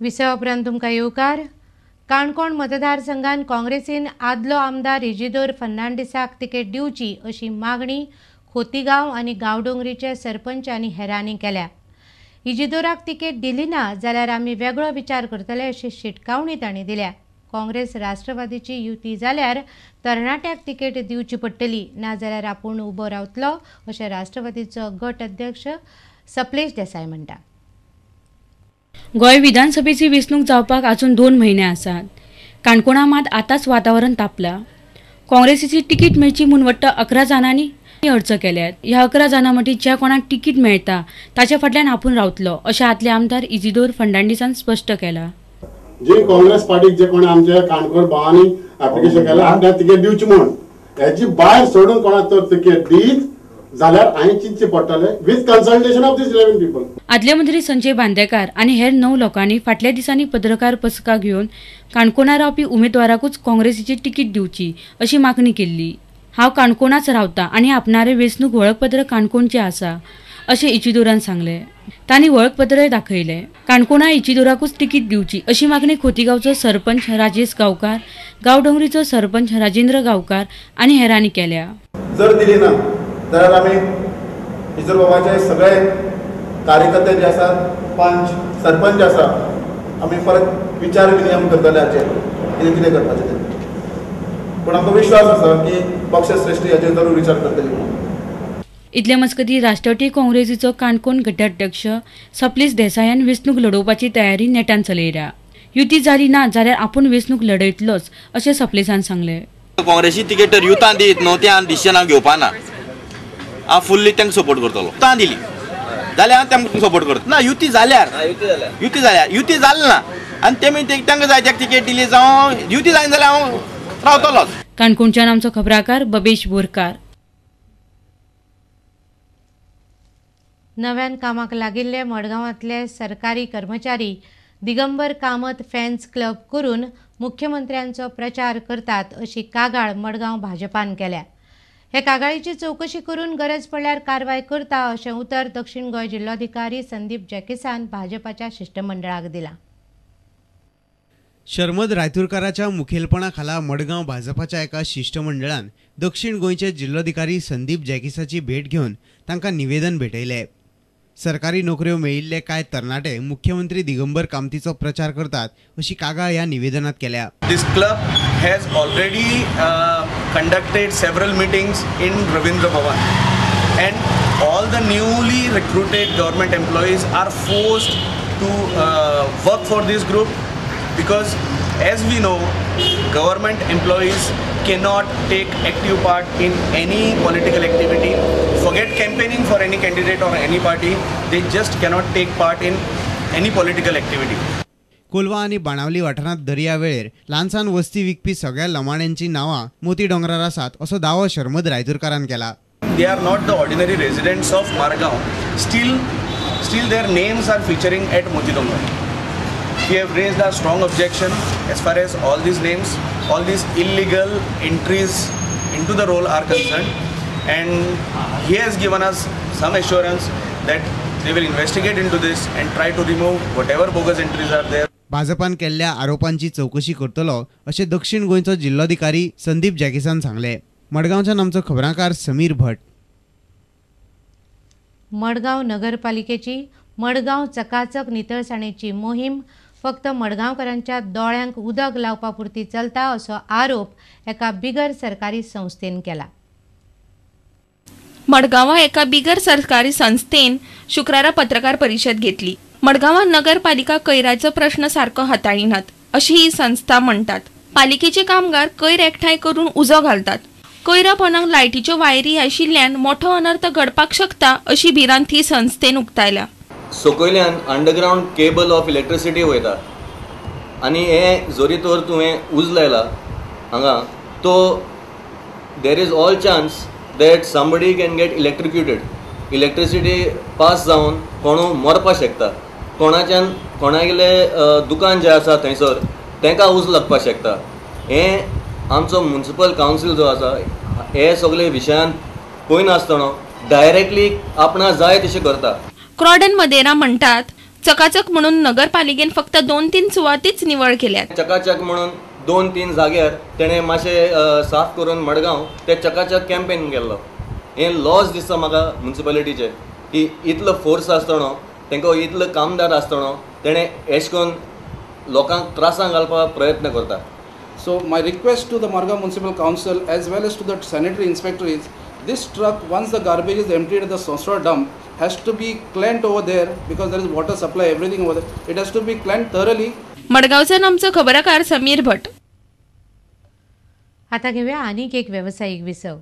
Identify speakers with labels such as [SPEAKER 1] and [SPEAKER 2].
[SPEAKER 1] विसवा उपरांत तुमकां येवकार. काणकोण मतदारसंघात काँग्रेसीन आदलो आमदार इजिदोर फर्नांडिसाक तिकेट दिवची अशी मागणी खोतीगांव आनी गांवडोंगरीचे सरपंच आनी हेरांनी केल्या. इजिदोराक तिकेट दिली ना जाल्यार आमी वेगळो विचार करतले अशी शिटकावणी तांणी दिल्या. काँग्रेस राष्ट्रवादीची युती जाल्यार तरणाट्याक तिकेट दिवची पडटली, ना जाल्यार आपूण उबो रावतलो अशें राष्ट्रवादीचो गट अध्यक्ष सप्लेश देसाय म्हणटा.
[SPEAKER 2] गोंय विधानसभेची वेंचणूक जावपाक अजून 2 म्हयने आसात. काणकोणा मात आतांच वातावरण तापला. काँग्रेसीची तिकीट मेळची म्हूण वट्ट 11 जाणांनी अर्ज केल्यात. ह्या 11 जाणां मदीं ज्या कोणाक तिकीट मेळटा ताचे फाटल्यान आपूण रावतलो अशें आदले आमदार इजिदोर फर्नांडिसान स्पश्ट केलां.
[SPEAKER 3] जे काँग्रेस पार्टीक जे कोणी आमच्या काणकोण भावांनी ऍप्लिकेशन केला आपल्याला तिकेट दिवची म्हणून हेची भायर सोडून कोणाक तर तिकेट दीत जाल्यार हांवें चिंतचें पडटलें with consultation of these 11 people.
[SPEAKER 2] आदले मंत्री संजय बांदेकार आनी हेर 9 लोकांनी फाटल्या दिसांनी पत्रकार बसका घेवन काणकोणा रावपी उमेदवाराकूच काँग्रेसीची तिकीट दिवची अशी मागणी केल्ली. हांव काणकोणाच रावता आनी आपणारे वेंचणूक वळखपत्र काणकोणचें आसा अशें इजिदोरान सांगलें. तांणी वळखपत्रय दाखयलें. काणकोणा इजिदोराकूच तिकीट दिवची अशी मागणी खोतीगांवचो सरपंच राजेश गांवकार, गांवडोंगरीचो सरपंच राजेंद्र गांवकार आनी हेरांनी केल्या.
[SPEAKER 4] जर दिली ना जाल्यार आमी इजिदोर बाबाचे सगळे कार्यकर्ते जे आसात, पंच सरपंच आसा, आमी परत विचार विनिमय करतले हाचेर कितें करपाचें तें. पूण आमकां विश्वास आसा की पक्षश्रेष्ठी हाचेर जरूर विचार करतली म्हणून.
[SPEAKER 2] इतले मजगतीं राष्ट्रवादी काँग्रेसीचो काणकोण गटाध्यक्ष सप्लेश देसायान वेंचणूक लडोवपाची तयारी नेटान चलयल्या. युती जाली ना जाल्यार आपूण वेंचणूक लडयतलोच अशें सप्लेशान सांगलें.
[SPEAKER 5] काँग्रेसी तिकेट युतान दीत न्हू तें हांव डिसिजन हांव घेवपाना. हांव फुल्ली तांकां सपोर्ट करतलो. युतान दिली जाल्यार हांव तांकां सपोर्ट करता. ना युती जाल्यार युती जाली ना आनी तेमी तांकां जाय त्या तिकेट दिली जावं युती जायना जाल्यार हांव रावतलोच.
[SPEAKER 2] काणकोणच्यान आमचो खबराकार बबेश बोरकार.
[SPEAKER 1] नव्यान कामाक लागिल्ले मडगांवांतले सरकारी कर्मचारी दिगंबर कामत फॅन्स क्लब करून मुख्यमंत्र्यांचो प्रचार करतात अशी कागाळ मडगांव भाजपान केल्या. हे कागाळीची चवकशी करून गरज पडल्यार कारवाय करता अशें उतर दक्षिण गोंय जिल्लोधिकारी संदीप जॅकिसान भाजपाच्या शिष्टमंडळाक दिलां.
[SPEAKER 6] शर्मद रायतुरकाराच्या मुखेलपणा खाला मडगांव भाजपाच्या एका शिष्टमंडळान दक्षिण गोंयचे जिल्लोधिकारी संदीप जॅकिसाची भेट घेवन तांकां निवेदन भेटयलें. सरकारी नोकऱ्यो मेळिल्ले कांय तरणाटे मुख्यमंत्री दिगंबर कामतीचो प्रचार करतात अशी कागाळ ह्या निवेदनात केल्या.
[SPEAKER 7] This club has already conducted several meetings in Ravindra Bhavan and all the newly recruited government employees are forced to work for this group because as we know government employees cannot take active part in any political activity. Forget campaigning for any candidate or any party, they just cannot take part in any political activity.
[SPEAKER 6] Kolwa आणि बाणावली वाठारांत दर्या वेळेर ल्हानसान वस्ती विकपी सगळ्या लमाण्यांची नावां मोती डोंगरार आसात असो दावो शर्मद रायतुरकारान केला.
[SPEAKER 7] They are not the ordinary residents of Margaon. Still their names are featuring at Moti Dongar. We have raised a strong objection as far as all these names, all these illegal entries into the roll are concerned, and he has given us some assurance that they will investigate into this and try to remove whatever bogus entries are there.
[SPEAKER 6] भाजपान केल्ल्या आरोपांची चौकशी करतलो अशें दक्षिण गोंयचो जिल्लोधिकारी संदीप जॅकिसान सांगले. मडगांवच्यान आमचो खबराकार समीर भट.
[SPEAKER 1] मडगांव नगरपालिकेची मडगांव चकाचक नितळसाणीची मोहीम फक्त मडगांवकारांच्या दोळ्यांक उदक लावपा पुरती चलता असो आरोप एका बिगर सरकारी संस्थेन केला.
[SPEAKER 8] मडगांवां एका बिगर सरकारी संस्थेन शुक्रारा पत्रकार परिशद घेतली. मडगांवां नगरपालिका कोयराचो प्रश्न सारको हाताळिनात अशी ही संस्था म्हणटात. पालिकेचे कामगार कोयर एकठांय करून उजो घालतात. कोयरा पोंदाक लायटीच्यो वायरी आशिल्ल्यान मोठो अनर्थ घडपाक शकता अशी भिरांत ही संस्थेन उक्तायल्या.
[SPEAKER 9] सकयल्यान अंडरग्राउंड केबल ऑफ इलेक्ट्रिसिटी वयता आनी हे जोरी तर तुवें उज लायला हांगा तो there is all chance that somebody can get electrocuted. Electricity pass जावन कोणू मरपाक शकता. कोणागेले दुकान जें आसा थंयसर तांकां उज लागपाक शकता. हें आमचो म्युनिसिपल कावन्सील जो आसा हे सगळे विशयान पळय नासतना डायरेक्टली आपणा जाय तशें करता.
[SPEAKER 8] क्रॉडन मदेरा म्हणटात चकाचक म्हणून नगरपालिकेन फक्त 2-3 सुवातीच निवळ केल्यात.
[SPEAKER 9] चकाचक म्हणून 2-3 जाग्यार तेणे मातशें साफ करून मडगांव ते चकाचक कॅम्पेन केल्लो. हे लॉस दिसता म्हाका म्युन्सिपालिटीचे की इतलो फोर्स आसतना तांकां इतलो कामदार आसतना तेणे अशें करून लोकांक त्रासांत घालपाक प्रयत्न करता.
[SPEAKER 10] So my request to the Margao Municipal Council as well as to the sanitary inspector is this truck, once the garbage is emptied at the Sosra dump, has to be cleaned over there because there is water supply, everything over there. It has to be cleaned thoroughly.
[SPEAKER 8] मडगावचा आमचो खबराकार समीर भट.
[SPEAKER 1] आता घेऊया आणखी एक व्यावसायिक विसव.